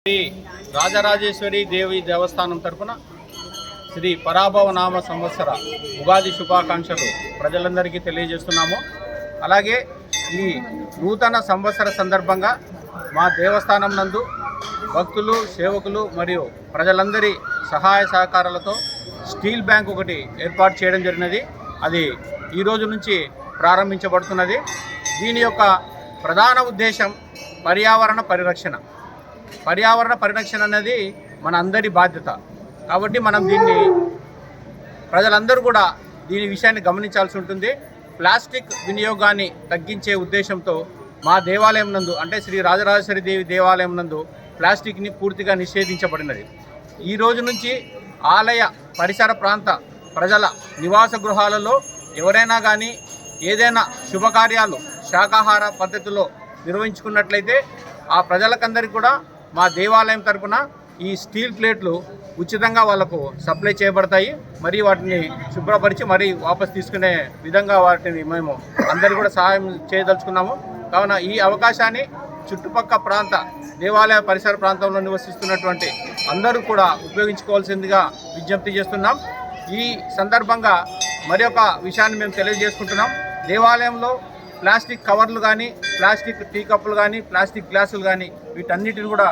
శ్రీ రాజరాజేశ్వరి దేవి దేవస్థానం తరపున శ్రీ పరాభవ నామ సంవత్సర ఉగాది శుభాకాంక్షలు ప్రజలందరికీ తెలియజేస్తున్నాము. అలాగే ఈ నూతన సంవత్సర సందర్భంగా మా దేవస్థానం నందు భక్తులు, సేవకులు మరియు ప్రజలందరి సహాయ సహకారాలతో స్టీల్ బ్యాంక్ ఒకటి ఏర్పాటు చేయడం జరిగినది. అది ఈ రోజు నుంచి ప్రారంభించబడుతున్నది. దీని యొక్క ప్రధాన ఉద్దేశం పర్యావరణ పరిరక్షణ అనేది మన అందరి బాధ్యత. కాబట్టి మనం ప్రజలందరూ కూడా దీని విషయాన్ని గమనించాల్సి ఉంటుంది. ప్లాస్టిక్ వినియోగాన్ని తగ్గించే ఉద్దేశంతో మా దేవాలయం నందు, అంటే శ్రీ రాజరాజేశ్వరి దేవి దేవాలయం నందు ప్లాస్టిక్ని పూర్తిగా నిషేధించబడినది. ఈ రోజు నుంచి ఆలయ పరిసర ప్రాంత ప్రజల నివాస గృహాలలో ఎవరైనా కానీ ఏదైనా శుభకార్యాలు శాకాహార పద్ధతిలో నిర్వహించుకున్నట్లయితే ఆ ప్రజలకందరికీ కూడా మా దేవాలయం తరపున ఈ స్టీల్ ప్లేట్లు ఉచితంగా వాళ్లకు సప్లై చేయబడతాయి. మరి వాటిని శుభ్రపరిచి మరీ వాపసు తీసుకునే విధంగా వాటిని మేము అందరికీ కూడా సహాయం చేయదలుచుకున్నాము. కావున ఈ అవకాశాన్ని చుట్టుపక్కల ప్రాంత దేవాలయ పరిసర ప్రాంతంలో నివసిస్తున్నటువంటి అందరూ కూడా ఉపయోగించుకోవాల్సిందిగా విజ్ఞప్తి చేస్తున్నాం. ఈ సందర్భంగా మరి ఒక విషయాన్ని మేము తెలియజేసుకుంటున్నాం. దేవాలయంలో ప్లాస్టిక్ కవర్లు కానీ, ప్లాస్టిక్ టీ కప్పులు కానీ, ప్లాస్టిక్ గ్లాసులు కానీ వీటన్నిటిని కూడా